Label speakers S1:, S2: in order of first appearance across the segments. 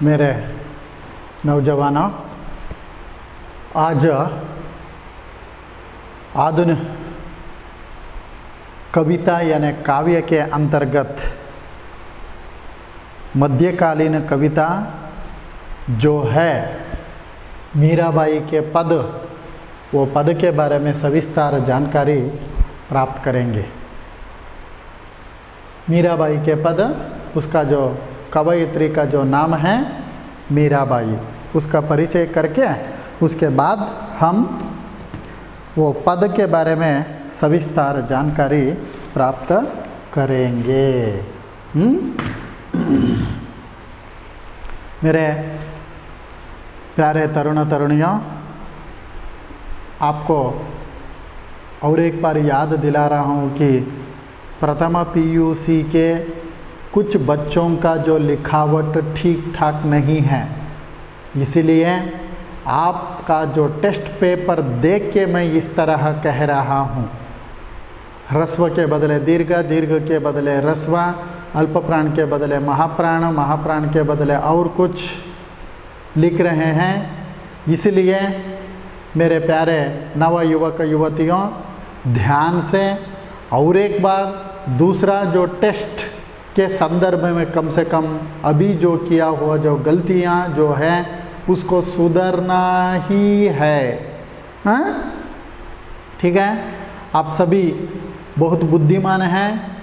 S1: मेरे नौजवानों, आज आधुनिक कविता यानी काव्य के अंतर्गत मध्यकालीन कविता जो है मीराबाई के पद, वो पद के बारे में सविस्तार जानकारी प्राप्त करेंगे। मीराबाई के पद, उसका जो कवयित्री का जो नाम है मीराबाई, उसका परिचय करके उसके बाद हम वो पद के बारे में सविस्तार जानकारी प्राप्त करेंगे। मेरे प्यारे तरुण तरुणियों, आपको और एक बार याद दिला रहा हूँ कि प्रथम पीयूसी के कुछ बच्चों का जो लिखावट ठीक ठाक नहीं है, इसीलिए आपका जो टेस्ट पेपर देख के मैं इस तरह कह रहा हूँ। ह्रस्व के बदले दीर्घ, दीर्घ के बदले ह्रस्व, अल्प प्राण के बदले महाप्राण, महाप्राण के बदले और कुछ लिख रहे हैं। इसलिए मेरे प्यारे नव युवक युवतियों, ध्यान से और एक बार दूसरा जो टेस्ट के संदर्भ में कम से कम अभी जो किया हुआ जो गलतियां जो है उसको सुधरना ही है। हाँ, ठीक है। आप सभी बहुत बुद्धिमान हैं,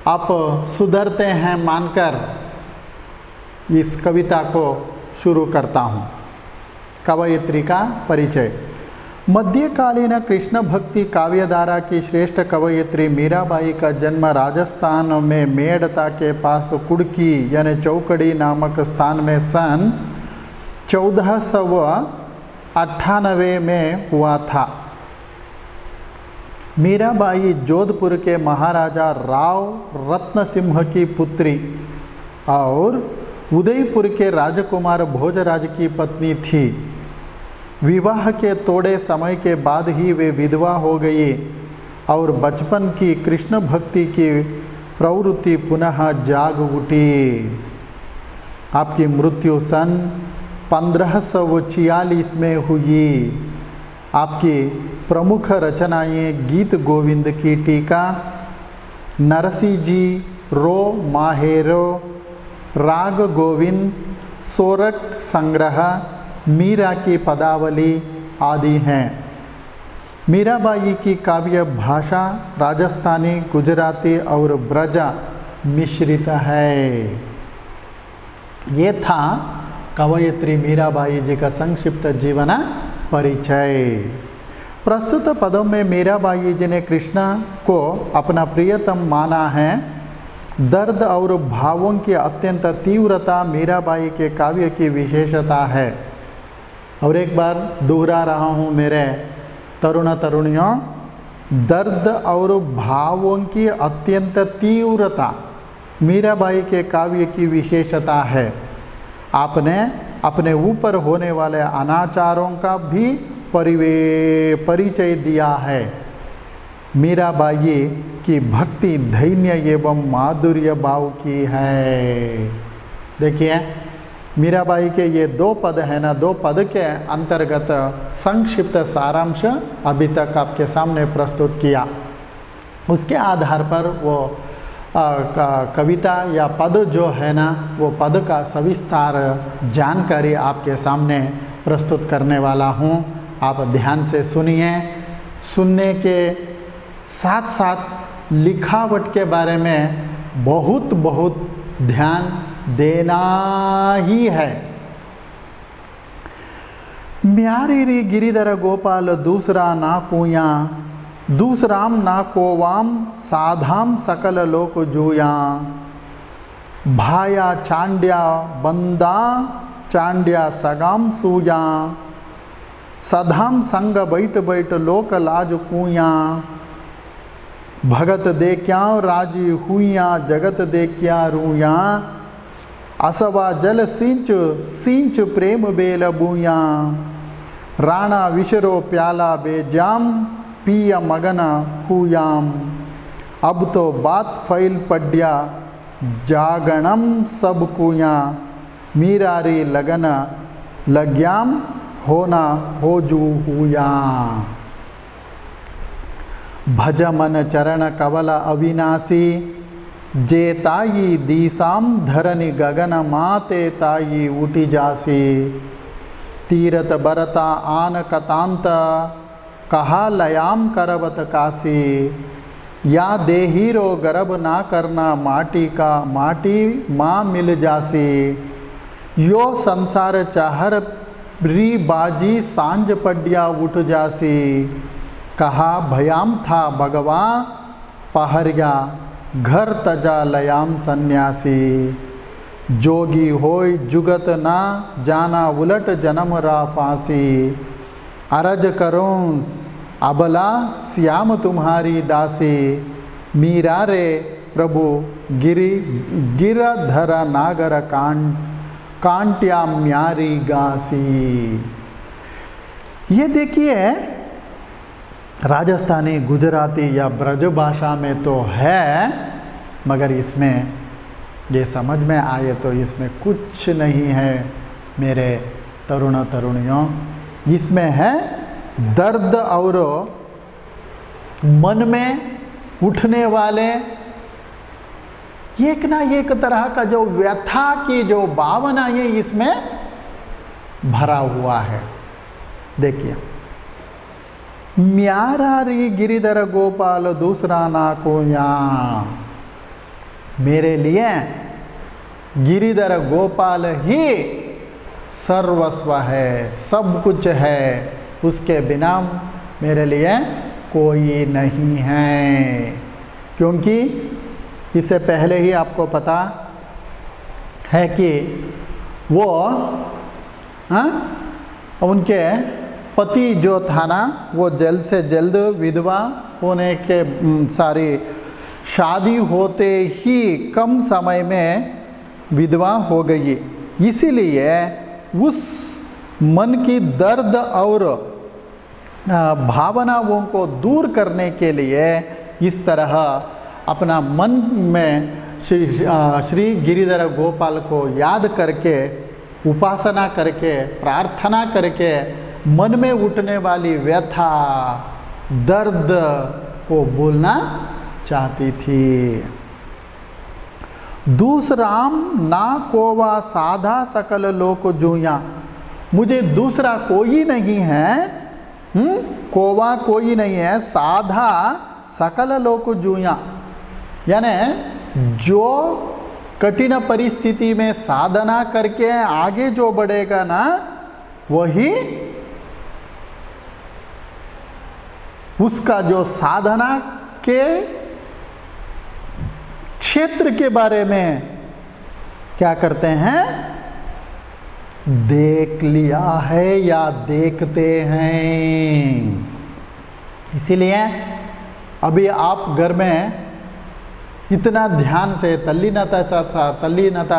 S1: आप सुधरते हैं मानकर इस कविता को शुरू करता हूँ। कवयित्री का परिचय। मध्यकालीन कृष्ण भक्ति काव्यधारा की श्रेष्ठ कवयित्री मीराबाई का जन्म राजस्थान में मेड़ता के पास कुड़की यानी चौकड़ी नामक स्थान में सन 1498 में हुआ था। मीराबाई जोधपुर के महाराजा राव रत्न सिंह की पुत्री और उदयपुर के राजकुमार भोजराज की पत्नी थी। विवाह के थोड़े समय के बाद ही वे विधवा हो गई और बचपन की कृष्ण भक्ति की प्रवृत्ति पुनः जाग उठी। आपकी मृत्यु सन 1546 में हुई। आपकी प्रमुख रचनाएं गीत गोविंद की टीका, नरसी जी रो माहेरो, राग गोविंद, सोरठ संग्रह, मीरा की पदावली आदि हैं। मीराबाई की काव्य भाषा राजस्थानी, गुजराती और ब्रजा मिश्रित है। ये था कवयित्री मीराबाई जी का संक्षिप्त जीवन परिचय। प्रस्तुत पदों में मीराबाई जी ने कृष्ण को अपना प्रियतम माना है। दर्द और भावों की अत्यंत तीव्रता मीराबाई के काव्य की विशेषता है। और एक बार दोहरा रहा हूँ मेरे तरुण तरुणियों, दर्द और भावों की अत्यंत तीव्रता मीराबाई के काव्य की विशेषता है। आपने अपने ऊपर होने वाले अनाचारों का भी परिचय दिया है। मीराबाई की भक्ति धैर्य एवं माधुर्य भाव की है। देखिए, मीराबाई के ये दो पद है ना, दो पद के अंतर्गत संक्षिप्त सारांश अभी तक आपके सामने प्रस्तुत किया। उसके आधार पर वो कविता या पद जो है ना, वो पद का सविस्तार जानकारी आपके सामने प्रस्तुत करने वाला हूँ। आप ध्यान से सुनिए। सुनने के साथ साथ लिखावट के बारे में बहुत बहुत ध्यान देना ही है। म्यारी रे गिरिधर गोपाल दूसरा ना कुया, दूसराम ना कोवाम साधाम सकल लोक जूया, भाया चांड्या बंदा चांड्या सगाम सूया, सधाम संग बैठ बैठ लोक लाज कुया, भगत देख्या राजी हुइया जगत देख्या रूया, असवा जल सिंच सिंच प्रेम बेल बूया, राणा विशरो प्याला बेजाम पिया मगना हुयाम, अब तो बात फैल पड्या जागणम सब कुया, मीरारी लगन लग्याम होना हो जू हुया। भज मन चरण कवल अविनाशी, जे ताई दीसाम धरनि गगन माते ताई उठी जासी। तीरथ बरता आन कतांत, कहा लयाम करवत काशी। या देहीरो गर्भ ना करना माटी का, माटी माँ मिल जासी। यो संसार चाहर री बाजी, सांझ पड्या उठ जासी। कहा भयाम था भगवा पहरिया, घर तजा लयाम सन्यासी। जोगी होय जुगत ना, जाना उलट जन्म रा फांसी। अरज करूं अबला श्याम तुम्हारी दासी। मीरा रे प्रभु गिरधर नागर कांट्या म्यारी गासी। ये देखिए राजस्थानी, गुजराती या ब्रज भाषा में तो है, मगर इसमें ये समझ में आए तो इसमें कुछ नहीं है मेरे तरुण तरुणियों। इसमें है दर्द और मन में उठने वाले एक ना एक तरह का जो व्यथा की जो भावना ये इसमें भरा हुआ है। देखिए, म्यारारी गिरिधर गोपाल दूसरा ना को यहाँ, मेरे लिए गिरिधर गोपाल ही सर्वस्व है, सब कुछ है, उसके बिना मेरे लिए कोई नहीं है। क्योंकि इससे पहले ही आपको पता है कि वो उनके पति जो था ना, वो जल्द से जल्द विधवा होने के सारी शादी होते ही कम समय में विधवा हो गई। इसीलिए उस मन की दर्द और भावनाओं को दूर करने के लिए इस तरह अपना मन में श्री गिरिधर गोपाल को याद करके, उपासना करके, प्रार्थना करके मन में उठने वाली व्यथा, दर्द को बोलना चाहती थी। दूसराम ना कोवा साधा सकल लोक जूया, मुझे दूसरा कोई नहीं है, कोवा कोई नहीं है, साधा सकल लोक जूया, यानी जो कठिन परिस्थिति में साधना करके आगे जो बढ़ेगा ना, वही उसका जो साधना के क्षेत्र के बारे में क्या करते हैं, देख लिया है या देखते हैं। इसीलिए अभी आप घर में इतना ध्यान से तल्लीनता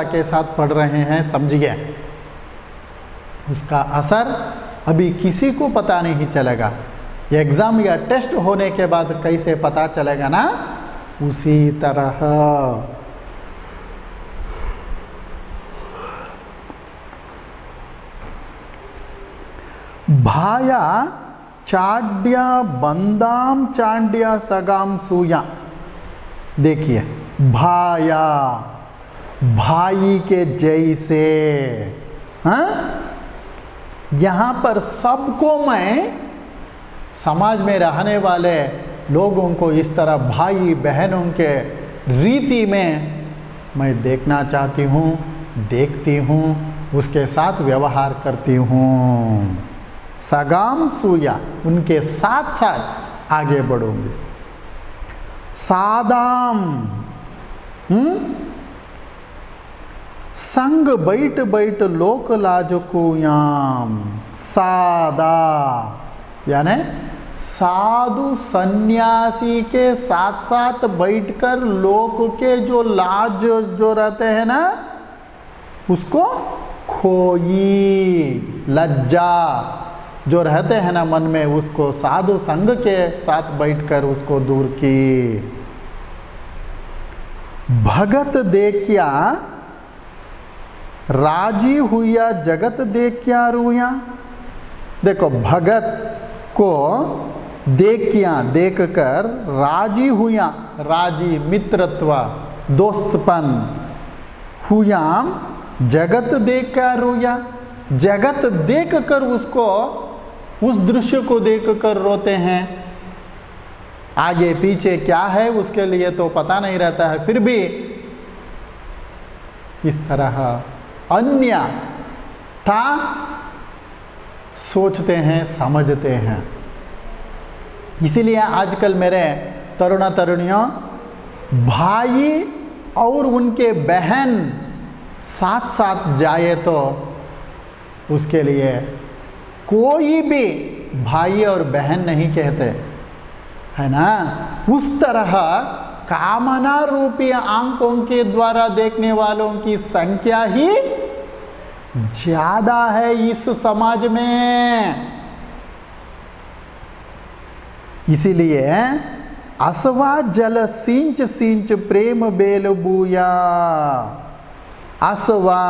S1: के साथ पढ़ रहे हैं, समझिए उसका असर अभी किसी को पता नहीं चलेगा। एग्ज़ाम या टेस्ट होने के बाद कैसे पता चलेगा ना, उसी तरह भाया चाड्या बंदाम चांड्या सगाम सूया। देखिए, भाया भाई के जैसे, हाँ, यहाँ पर सबको मैं समाज में रहने वाले लोगों को इस तरह भाई बहनों के रीति में मैं देखना चाहती हूँ, देखती हूँ, उसके साथ व्यवहार करती हूँ। सगाम सूया, उनके साथ साथ आगे बढ़ूंगी। सादाम, संग बैठ बैठ लोक लाज कुयाम। सादा यानी साधु सन्यासी के साथ साथ बैठकर लोक के जो लाज जो रहते हैं ना, उसको खोई, लज्जा जो रहते हैं ना मन में, उसको साधु संग के साथ बैठकर उसको दूर की। भगत देखिया राजी हुआ जगत देख क्या रोया। देखो भगत को देख कर राजी हुआ, राजी मित्रत्व दोस्तपन, हुआ जगत देख कर रोया। जगत देख कर उसको, उस दृश्य को देख कर रोते हैं। आगे पीछे क्या है उसके लिए तो पता नहीं रहता है, फिर भी इस तरह अन्य था सोचते हैं, समझते हैं। इसीलिए आजकल मेरे तरुण तरुणियों, भाई और उनके बहन साथ साथ जाए तो उसके लिए कोई भी भाई और बहन नहीं कहते, है ना। उस तरह कामना रूपी आंखों के द्वारा देखने वालों की संख्या ही ज्यादा है इस समाज में। इसीलिए असवा जल सिंच सिंच प्रेम बेल बूया। असवा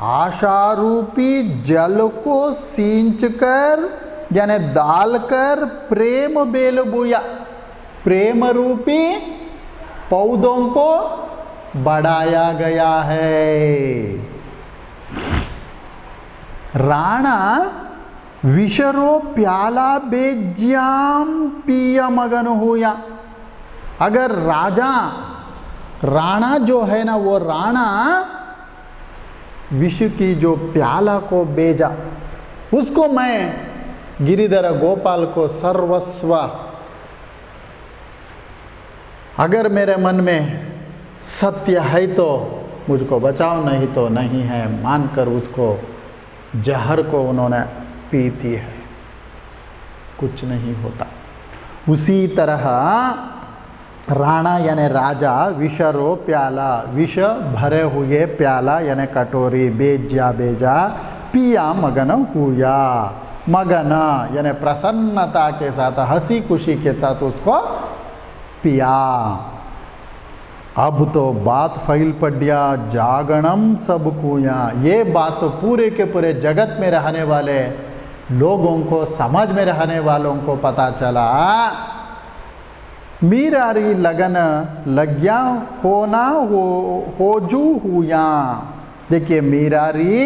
S1: आशा रूपी जल को सींच कर यानी डालकर प्रेम बेल बोया, प्रेम रूपी पौधों को बढ़ाया गया है। राणा विशरो प्याला बेज्याम पिया मगन हुआ। अगर राजा, राणा जो है ना, वो राणा विष की जो प्याला को बेजा, उसको मैं गिरिधर गोपाल को सर्वस्व, अगर मेरे मन में सत्य है तो मुझको बचाओ, नहीं तो नहीं है मानकर उसको जहर को उन्होंने पीती है, कुछ नहीं होता। उसी तरह राणा यानी राजा विषरो प्याला, विष भरे हुए प्याला यानी कटोरी बेजा बेजा पिया मगन हुआ। मगन यानी प्रसन्नता के साथ, हंसी खुशी के साथ उसको पिया। अब तो बात फैल पड़िया जागणम सब कुया। ये बात तो पूरे के पूरे जगत में रहने वाले लोगों को, समझ में रहने वालों को पता चला। मीरारी लगन लग्या होना होजू हुआ। देखिए मीरारी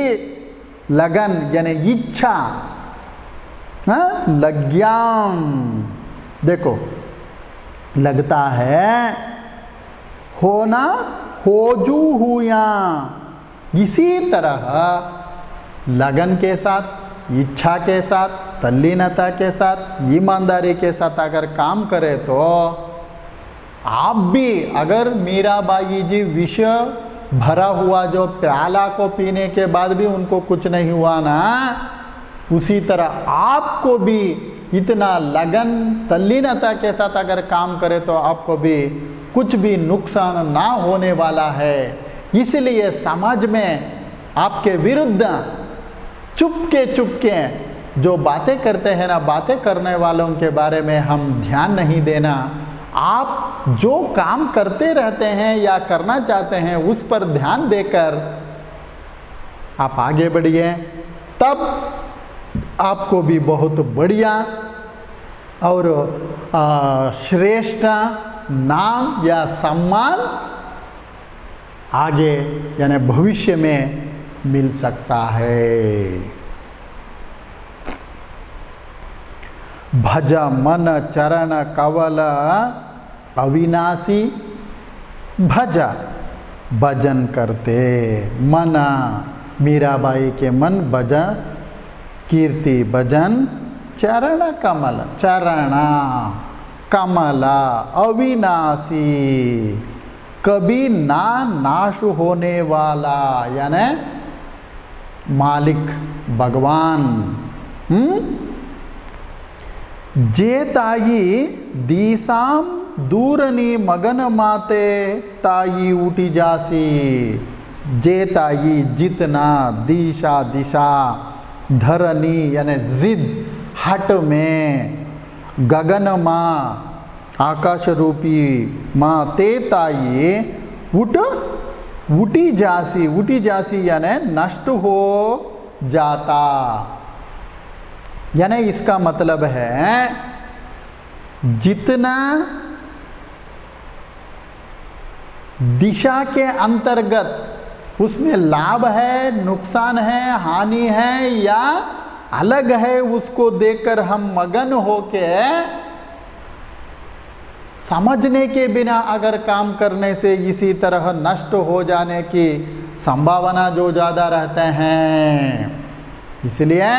S1: लगन यानी इच्छा, लग्याम, देखो लगता है, होना होजू हुआ। इसी तरह लगन के साथ, इच्छा के साथ, तल्लीनता के साथ, ईमानदारी के साथ अगर काम करे तो आप भी, अगर मीराबाई जी विष भरा हुआ जो प्याला को पीने के बाद भी उनको कुछ नहीं हुआ ना, उसी तरह आपको भी इतना लगन तल्लीनता के साथ अगर काम करे तो आपको भी कुछ भी नुकसान ना होने वाला है। इसलिए समाज में आपके विरुद्ध चुपके चुपके जो बातें करते हैं ना, बातें करने वालों के बारे में हम ध्यान नहीं देना। आप जो काम करते रहते हैं या करना चाहते हैं उस पर ध्यान देकर आप आगे बढ़िए, तब आपको भी बहुत बढ़िया और श्रेष्ठ नाम या सम्मान आगे यानी भविष्य में मिल सकता है। भज मन चरण कवल अविनाशी। भज भजन करते मन, मीराबाई के मन भजन कीर्ति भजन चरण कमल, चरणा कमला अविनाशी, कभी ना नाश होने वाला यानी मालिक भगवान। जे ताई दिशाम दूरनी मगन माते ताई उठी जासी। जे ताई जितना, दिशा दिशा, धरनी यानी जिद हट में, गगन माँ आकाश रूपी माँ ते ताई उठ उटी जासी यानी नष्ट हो जाता। यानी इसका मतलब है जितना दिशा के अंतर्गत उसमें लाभ है, नुकसान है, हानि है या अलग है, उसको देखकर हम मगन होके समझने के बिना अगर काम करने से इसी तरह नष्ट हो जाने की संभावना जो ज़्यादा रहते हैं। इसलिए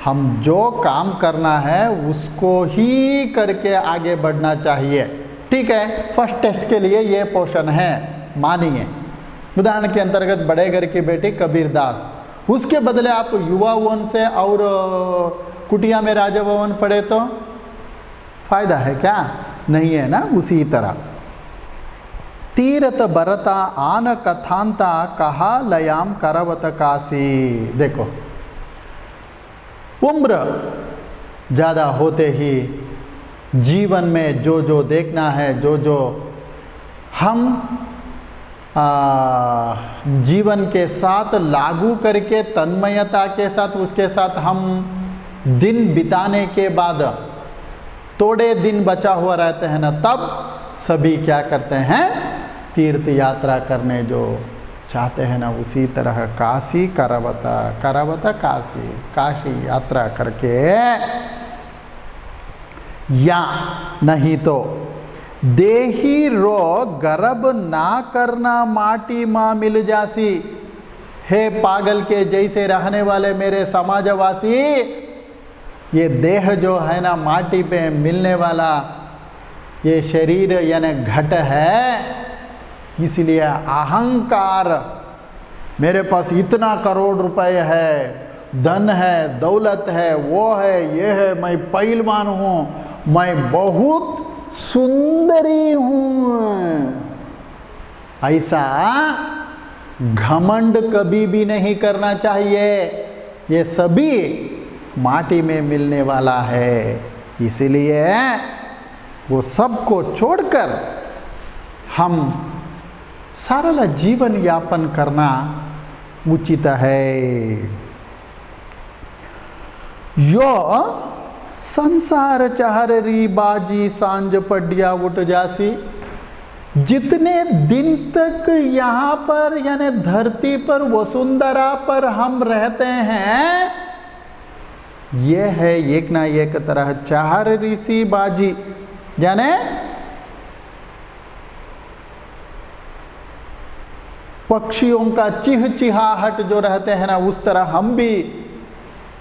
S1: हम जो काम करना है उसको ही करके आगे बढ़ना चाहिए। ठीक है, फर्स्ट टेस्ट के लिए ये पोर्शन है, मानिए। उदाहरण के अंतर्गत बड़े घर की बेटी कबीरदास, उसके बदले आप युवा वन से और कुटिया में राजा भवन पढ़े तो फायदा है क्या? नहीं है ना। उसी तरह तीरथ भरता आन कथांता कहा लयाम करवत काशी। देखो, उम्र ज़्यादा होते ही जीवन में जो जो देखना है, जो जो हम जीवन के साथ लागू करके तन्मयता के साथ उसके साथ हम दिन बिताने के बाद थोड़े दिन बचा हुआ रहते हैं ना, तब सभी क्या करते हैं? तीर्थ यात्रा करने जो चाहते हैं ना, उसी तरह काशी करवत काशी यात्रा करके, या नहीं तो देही रो गर्भ ना करना माटी माँ मिल जासी। हे पागल के जैसे रहने वाले मेरे समाजवासी, ये देह जो है ना माटी पे मिलने वाला ये शरीर यानी घट है, इसलिए अहंकार, मेरे पास इतना करोड़ रुपए है, धन है, दौलत है, वो है, ये है, मैं पहलवान हूँ, मैं बहुत सुंदरी हूँ, ऐसा घमंड कभी भी नहीं करना चाहिए। ये सभी माटी में मिलने वाला है, इसलिए वो सबको छोड़कर हम सरल जीवन यापन करना उचित है। यो संसार चाहरी बाजी सांझ पडिया उठ जासी। जितने दिन तक यहाँ पर यानी धरती पर वसुंधरा पर हम रहते हैं, ये है एक ना एक तरह चार ऋषि बाजी, यानी पक्षियों का चिहचिहाहट जो रहते हैं ना, उस तरह हम भी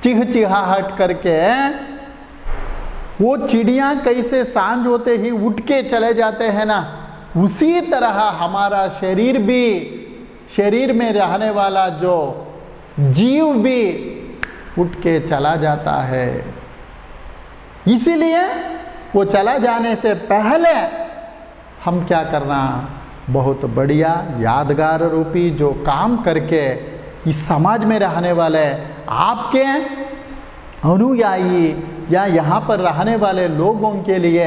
S1: चिहचिहाहट करके, वो चिड़िया कैसे सांझ होते ही उठ के चले जाते हैं ना, उसी तरह हमारा शरीर भी, शरीर में रहने वाला जो जीव भी उठ के चला जाता है। इसीलिए वो चला जाने से पहले हम क्या करना, बहुत बढ़िया यादगार रूपी जो काम करके इस समाज में रहने वाले आपके अनुयायी या यहाँ पर रहने वाले लोगों के लिए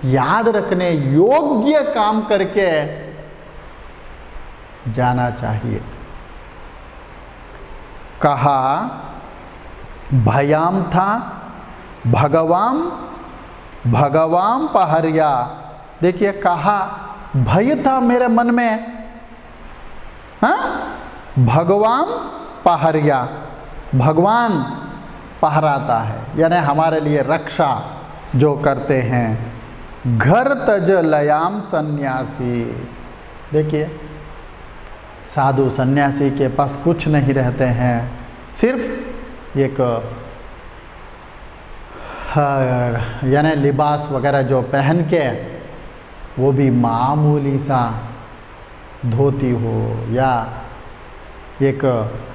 S1: याद रखने योग्य काम करके जाना चाहिए। कहा भयाम था भगवान पहरिया। देखिए, कहा भय था मेरे मन में, हाँ, भगवान पहरिया, भगवान पहराता है, यानी हमारे लिए रक्षा जो करते हैं। घर तज लयाम सन्यासी। देखिए, साधु सन्यासी के पास कुछ नहीं रहते हैं, सिर्फ एक यानी लिबास वगैरह जो पहन के, वो भी मामूली सा धोती हो या एक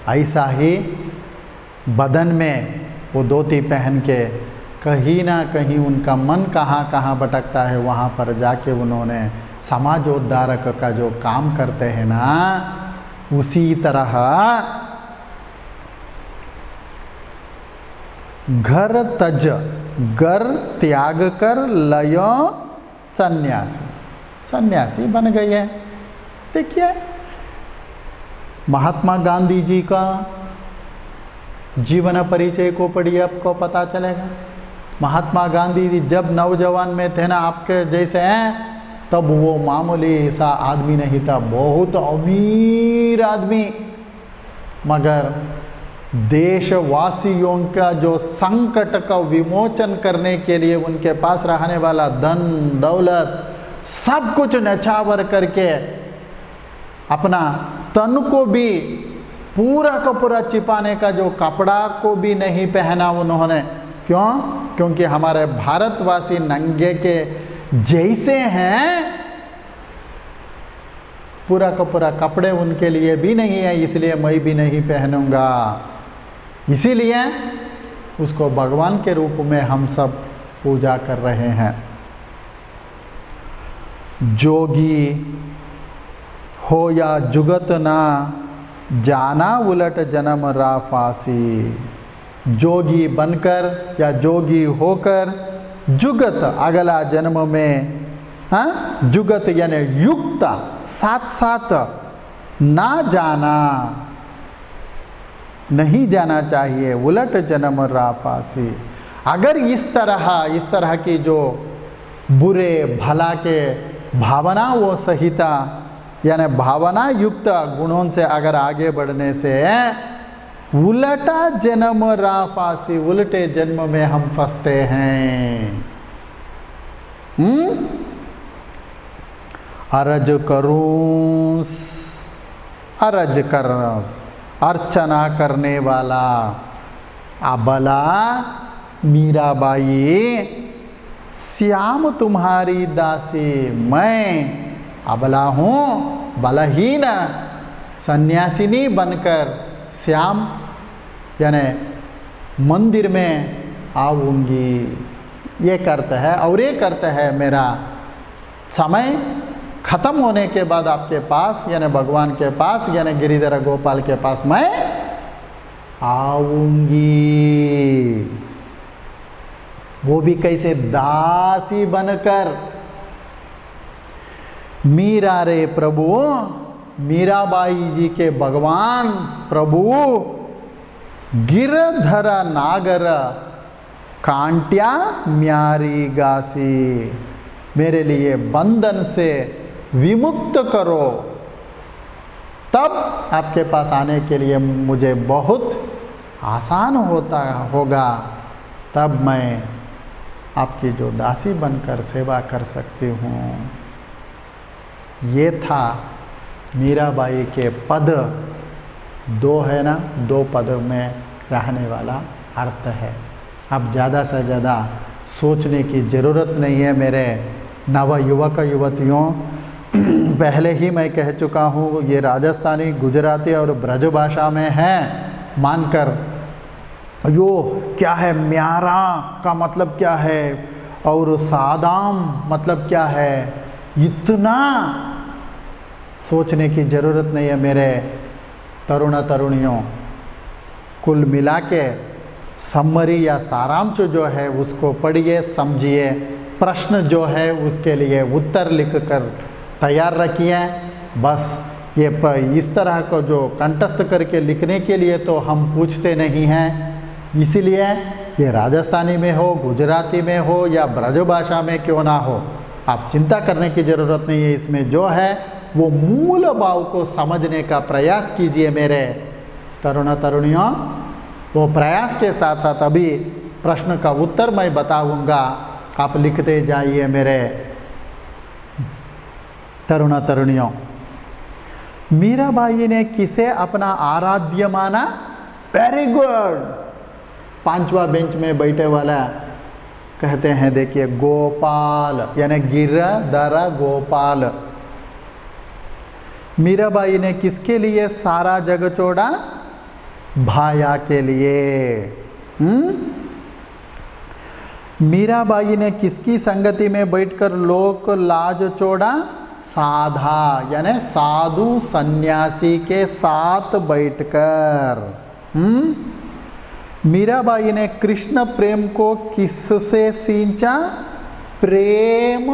S1: ऐसा ही बदन में वो धोती पहन के, कहीं ना कहीं उनका मन कहाँ कहाँ भटकता है, वहाँ पर जाके उन्होंने समाजोद्धारक का जो काम करते हैं ना, उसी तरह घर तज, घर त्याग कर लयो सन्यासी, सन्यासी बन गई है। देखिए, महात्मा गांधी जी का जीवन परिचय को पढ़िए, आपको पता चलेगा। महात्मा गांधी जी जब नौजवान में थे ना, आपके जैसे हैं, तब वो मामूली सा आदमी नहीं था, बहुत अमीर आदमी, मगर देशवासियों का जो संकट का विमोचन करने के लिए उनके पास रहने वाला धन दौलत सब कुछ नछावर करके अपना तन को भी पूरा का पूरा छिपाने का जो कपड़ा को भी नहीं पहना उन्होंने। क्यों? क्योंकि हमारे भारतवासी नंगे के जैसे हैं, पूरा का पूरा कपड़े उनके लिए भी नहीं है, इसलिए मैं भी नहीं पहनूंगा। इसीलिए उसको भगवान के रूप में हम सब पूजा कर रहे हैं। जोगी हो या जुगत ना, जाना उलट जन्म राफासी। जोगी बनकर या जोगी होकर जुगत अगला जन्म में, हाँ, जुगत यानी युक्त, साथ साथ ना जाना, नहीं जाना चाहिए, उलट जन्म राफासी। अगर इस तरह की जो बुरे भला के भावना वो सहिता यानी भावना युक्त गुणों से अगर आगे बढ़ने से उलटा जन्म राफासी, उल्टे जन्म में हम फंसते हैं। अरज करूं, अरज कर, अर्चना करने वाला अबला मीराबाई, श्याम तुम्हारी दासी, मैं अबला हूँ, बलहीन सन्यासिनी बनकर श्याम यानी मंदिर में आऊँगी। ये करता है और ये करता है, मेरा समय खत्म होने के बाद आपके पास यानी भगवान के पास यानी गिरिधर गोपाल के पास मैं आऊँगी। वो भी कैसे? दासी बनकर। मीरा रे प्रभु, मीराबाई जी के भगवान प्रभु गिरधर नागर कांट्या म्यारी गासी, मेरे लिए बंधन से विमुक्त करो, तब आपके पास आने के लिए मुझे बहुत आसान होगा, तब मैं आपकी जो दासी बनकर सेवा कर सकती हूँ। ये था मीराबाई के पद, दो है ना, दो पद में रहने वाला अर्थ है। अब ज़्यादा से ज़्यादा सोचने की ज़रूरत नहीं है मेरे नव युवक युवतियों। पहले ही मैं कह चुका हूँ, ये राजस्थानी, गुजराती और ब्रज भाषा में है मानकर। यो क्या है, म्यारा का मतलब क्या है और सादाम मतलब क्या है, इतना सोचने की ज़रूरत नहीं है मेरे तरुण तरुणियों। कुल मिला के समरी या सारांश जो है उसको पढ़िए, समझिए, प्रश्न जो है उसके लिए उत्तर लिख कर तैयार रखिए। बस ये इस तरह को जो कंठस्थ करके लिखने के लिए तो हम पूछते नहीं हैं, इसीलिए ये राजस्थानी में हो, गुजराती में हो या ब्रज भाषा में क्यों ना हो, आप चिंता करने की ज़रूरत नहीं है। इसमें जो है वो मूल भाव को समझने का प्रयास कीजिए मेरे तरुण तरुणियों। वो प्रयास के साथ साथ अभी प्रश्न का उत्तर मैं बताऊंगा, आप लिखते जाइए मेरे तरुण तरुणियों। मीराबाई ने किसे अपना आराध्य माना? Very good. पांचवा बेंच में बैठे वाला कहते हैं, देखिए, गोपाल यानी गिरधर गोपाल। मीराबाई ने किसके लिए सारा जग छोड़ा? भाया के लिए। मीराबाई ने किसकी संगति में बैठकर लोक लाज छोड़ा? साधा यानी साधु सन्यासी के साथ बैठकर। मीराबाई ने कृष्ण प्रेम को किससे सींचा? प्रेम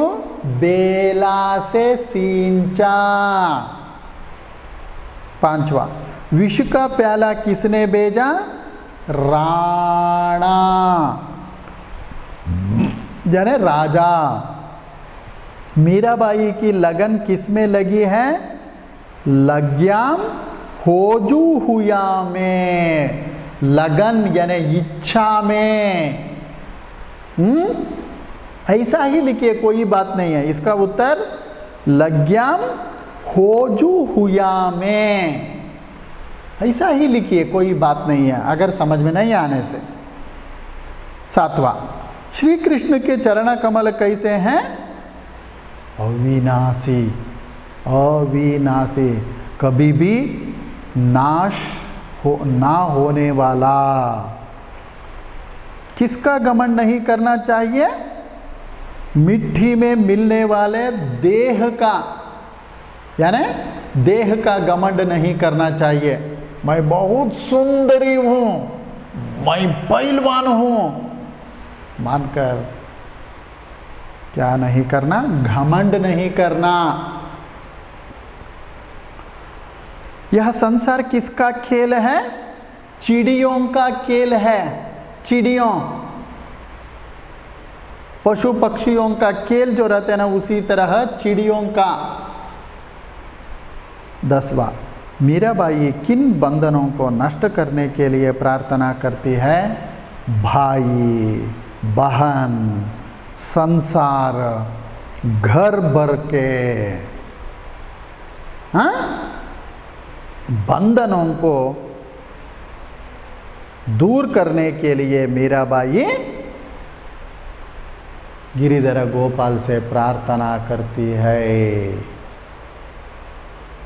S1: बेला से सींचा। 5वां, विष का प्याला किसने भेजा? राणा, यानी राजा। मीराबाई की लगन किस में लगी है? लग्याम होजू हुया में। लगन यानी इच्छा में। ऐसा ही लिखिए, कोई बात नहीं है। इसका उत्तर लग्याम होजू हुया में, ऐसा ही लिखिए, कोई बात नहीं है अगर समझ में नहीं आने से। 7वां, श्री कृष्ण के चरण कमल कैसे हैं? अविनाशी, अविनाशी, कभी भी नाश ना होने वाला। किसका घमंड नहीं करना चाहिए? मिट्टी में मिलने वाले देह का, यानी देह का घमंड नहीं करना चाहिए। मैं बहुत सुंदरी हूं, मैं पहलवान हूं, मानकर क्या नहीं करना? घमंड नहीं करना। यह संसार किसका खेल है? चिड़ियों का खेल है। चिड़ियों, पशु पक्षियों का खेल जो रहते हैं ना, उसी तरह चिड़ियों का। 10वां, मीराबाई किन बंधनों को नष्ट करने के लिए प्रार्थना करती है? भाई, बहन, संसार, घर भर के बंधनों को दूर करने के लिए मीराबाई गिरिधर गोपाल से प्रार्थना करती है।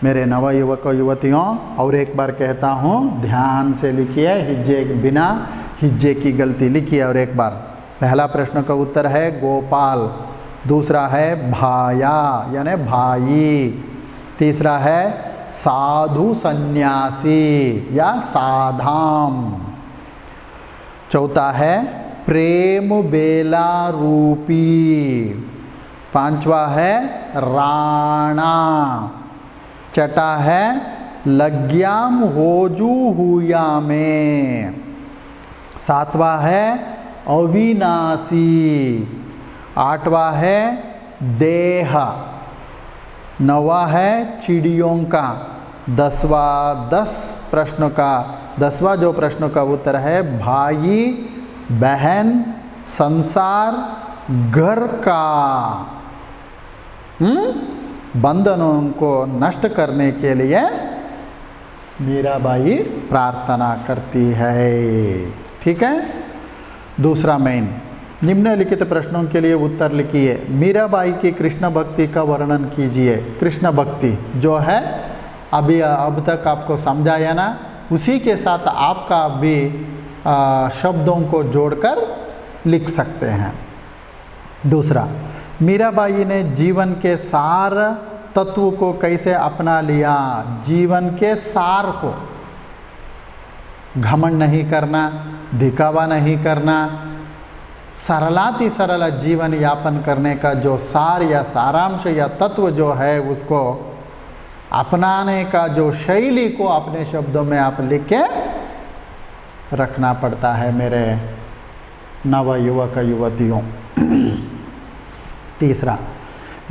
S1: मेरे नवयुवक युवतियों, और एक बार कहता हूँ, ध्यान से लिखिए, हिज्जे बिना हिज्जे की गलती लिखिए। और एक बार, पहला प्रश्न का उत्तर है गोपाल, दूसरा है भाया यानी भाई, तीसरा है साधु सन्यासी या साधाम, चौथा है प्रेम बेला रूपी, पांचवा है राणा, छठा है लग्याम होजू हुया में, सातवां है अविनाशी, आठवां है देह, नौवां है चिड़ियों का, 10वां जो प्रश्न का उत्तर है भाई बहन संसार घर का बंधनों को नष्ट करने के लिए मीराबाई प्रार्थना करती है। ठीक है। दूसरा मेन, निम्नलिखित प्रश्नों के लिए उत्तर लिखिए। मीराबाई की कृष्ण भक्ति का वर्णन कीजिए। कृष्ण भक्ति जो है अभी अब तक आपको समझाया ना, उसी के साथ आपका भी शब्दों को जोड़कर लिख सकते हैं। दूसरा, मीराबाई ने जीवन के सार तत्व को कैसे अपना लिया? जीवन के सार को, घमंड नहीं करना, दिखावा नहीं करना, सरलाति सरल जीवन यापन करने का जो सार या सारांश या तत्व जो है उसको अपनाने का जो शैली को अपने शब्दों में आप लिख के रखना पड़ता है मेरे नव युवक युवतियों। तीसरा,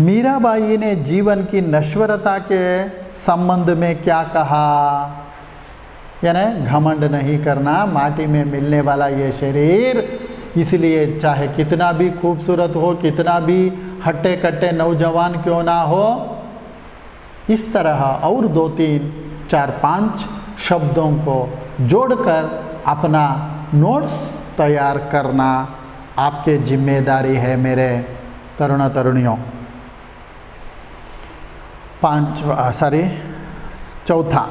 S1: मीराबाई ने जीवन की नश्वरता के संबंध में क्या कहा? यानी घमंड नहीं करना, माटी में मिलने वाला ये शरीर, इसलिए चाहे कितना भी खूबसूरत हो, कितना भी हट्टे कट्टे नौजवान क्यों ना हो, इस तरह और 2, 3, 4, 5 शब्दों को जोड़कर अपना नोट्स तैयार करना आपके जिम्मेदारी है मेरे तरुण तरुणियों। चौथा,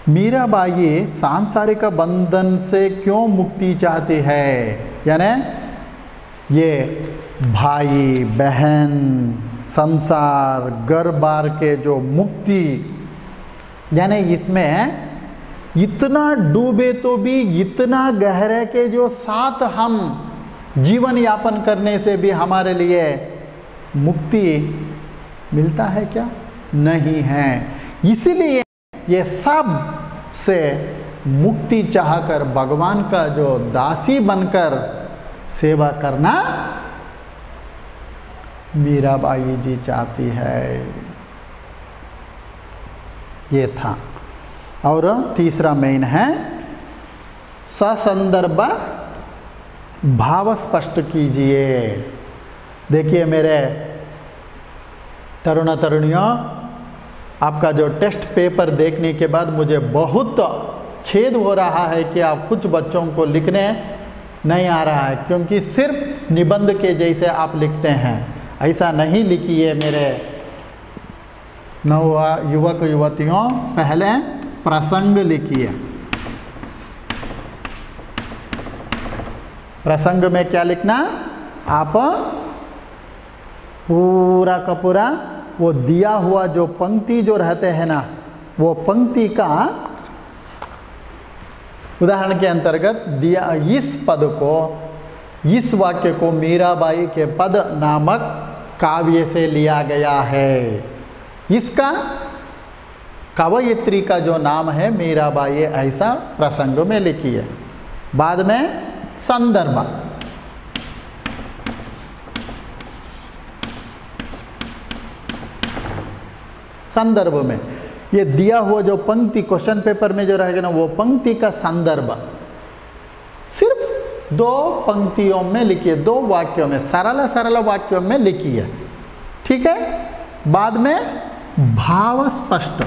S1: मीराबाई सांसारिक बंधन से क्यों मुक्ति चाहती है? यानी ये भाई बहन संसार घर बार के जो मुक्ति, यानी इसमें इतना डूबे तो भी इतना गहरे के जो साथ हम जीवन यापन करने से भी हमारे लिए मुक्ति मिलता है क्या? नहीं है। इसीलिए ये सब से मुक्ति चाहकर भगवान का जो दासी बनकर सेवा करना मीराबाई जी चाहती है। ये था। और तीसरा मेन है ससंदर्भ भाव स्पष्ट कीजिए। देखिए मेरे तरुण तरुणियों, आपका जो टेस्ट पेपर देखने के बाद मुझे बहुत खेद हो रहा है कि आप कुछ बच्चों को लिखने नहीं आ रहा है, क्योंकि सिर्फ निबंध के जैसे आप लिखते हैं। ऐसा नहीं लिखिए मेरे नव युवक युवतियों, पहले प्रसंग लिखिए। प्रसंग में क्या लिखना, आप पूरा का पूरा वो दिया हुआ जो पंक्ति जो रहते हैं ना, वो पंक्ति का उदाहरण के अंतर्गत दिया, इस पद को, इस वाक्य को मीराबाई के पद नामक काव्य से लिया गया है। इसका कवयित्री का जो नाम है मीराबाई, ऐसा प्रसंग में लिखिए। बाद में संदर्भ, संदर्भ में ये दिया हुआ जो पंक्ति क्वेश्चन पेपर में जो रहेगा ना, वो पंक्ति का संदर्भ सिर्फ 2 पंक्तियों में लिखिए, 2 वाक्यों में, सरल सरल वाक्यों में लिखिए। ठीक है। बाद में भाव स्पष्ट,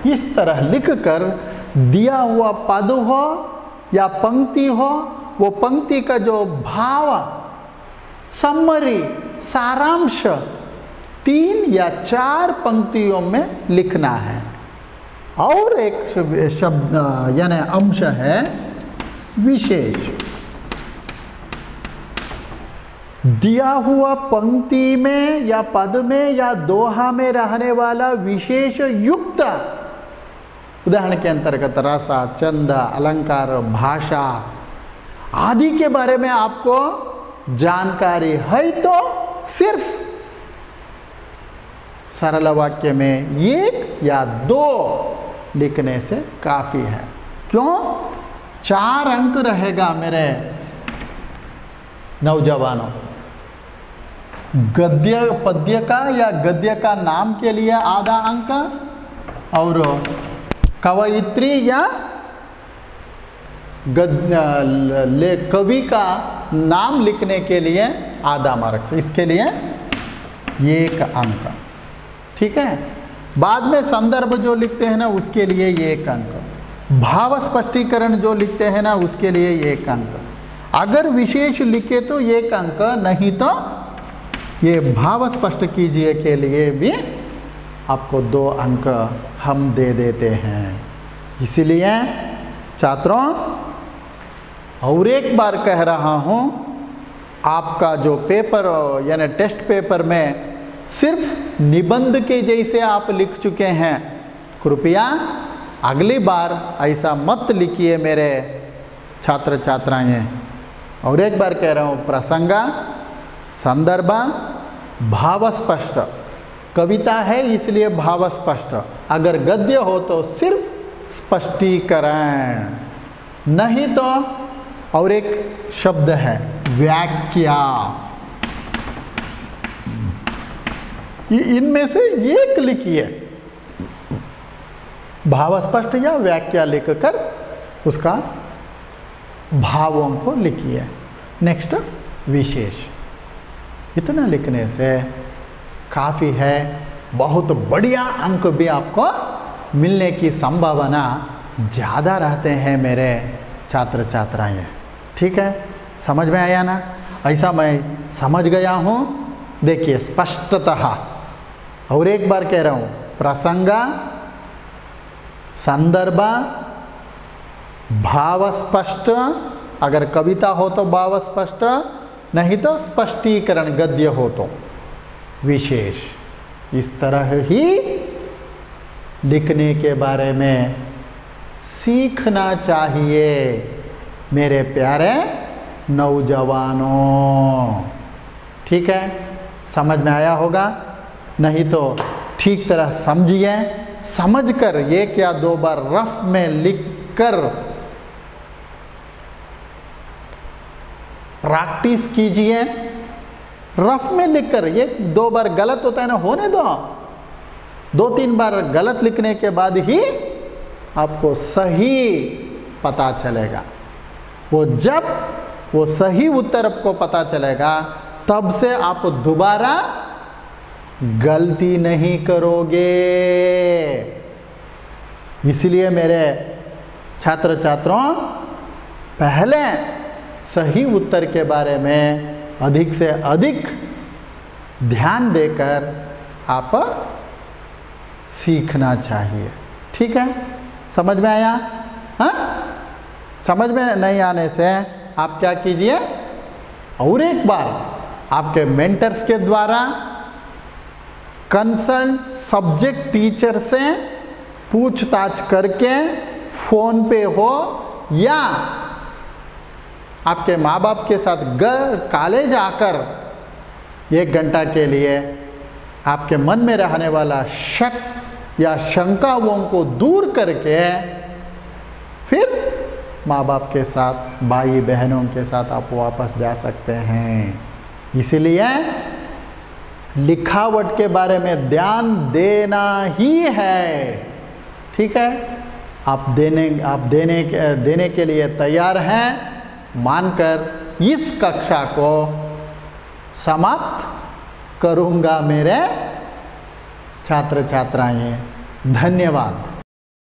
S1: इस तरह लिखकर दिया हुआ पद हो या पंक्ति हो, वो पंक्ति का जो भाव, समरी, सारांश 3 या 4 पंक्तियों में लिखना है। और एक शब्द यानी अंश है विशेष। दिया हुआ पंक्ति में या पद में या दोहा में रहने वाला विशेष युक्त, उदाहरण के अंतर्गत रसा, छंद, अलंकार, भाषा आदि के बारे में आपको जानकारी है तो सिर्फ सरल वाक्य में 1 या 2 लिखने से काफी है। क्यों? 4 अंक रहेगा मेरे नौजवानों। गद्य पद्य का या गद्य का नाम के लिए आधा अंक, और कवयित्री या कवि का नाम लिखने के लिए आधा मार्क्स, इसके लिए 1 अंक। ठीक है। बाद में संदर्भ जो लिखते हैं ना, उसके लिए 1 अंक। भाव स्पष्टीकरण जो लिखते हैं ना, उसके लिए 1 अंक। अगर विशेष लिखे तो 1 अंक, नहीं तो ये भाव स्पष्ट कीजिए के लिए भी आपको 2 अंक हम दे देते हैं। इसीलिए छात्रों, और एक बार कह रहा हूँ, आपका जो पेपर यानी टेस्ट पेपर में सिर्फ निबंध के जैसे आप लिख चुके हैं, कृपया अगली बार ऐसा मत लिखिए मेरे छात्र छात्राएं। और एक बार कह रहा हूँ, प्रसंग, संदर्भ, भाव स्पष्ट। कविता है इसलिए भाव स्पष्ट, अगर गद्य हो तो सिर्फ स्पष्टीकरण, नहीं तो और एक शब्द है व्याख्या। इनमें से 1 लिखिए, भाव स्पष्ट या व्याख्या लिखकर उसका भावों को लिखिए। नेक्स्ट विशेष, इतना लिखने से काफ़ी है। बहुत बढ़िया अंक भी आपको मिलने की संभावना ज़्यादा रहते हैं मेरे छात्र छात्राएं। ठीक है, समझ में आया ना? ऐसा मैं समझ गया हूँ। देखिए स्पष्टतः, और एक बार कह रहा हूँ, प्रसंग, संदर्भ, भाव स्पष्ट, अगर कविता हो तो भाव स्पष्ट, नहीं तो स्पष्टीकरण गद्य हो तो विशेष। इस तरह ही लिखने के बारे में सीखना चाहिए मेरे प्यारे नौजवानों। ठीक है, समझ में आया होगा। नहीं तो ठीक तरह समझिए, समझकर एक या दो बार रफ में लिखकर प्रैक्टिस कीजिए। रफ में लिखकर, ये दो बार गलत होता है ना, होने दो, दो तीन बार गलत लिखने के बाद ही आपको सही पता चलेगा। वो जब वो सही उत्तर आपको पता चलेगा तब से आप दोबारा गलती नहीं करोगे। इसलिए मेरे छात्र छात्रों, पहले सही उत्तर के बारे में अधिक से अधिक ध्यान देकर आप सीखना चाहिए। ठीक है, समझ में आया? हाँ, समझ में नहीं आने से आप क्या कीजिए, और एक बार आपके मेंटर्स के द्वारा कंसर्न सब्जेक्ट टीचर से पूछताछ करके, फ़ोन पे हो या आपके माँ बाप के साथ कॉलेज आकर 1 घंटा के लिए आपके मन में रहने वाला शक या शंकाओं को दूर करके फिर माँ बाप के साथ, भाई बहनों के साथ आप वापस जा सकते हैं। इसीलिए लिखावट के बारे में ध्यान देना ही है। ठीक है, आप देने के लिए तैयार हैं मानकर इस कक्षा को समाप्त करूंगा मेरे छात्र छात्राएं। धन्यवाद।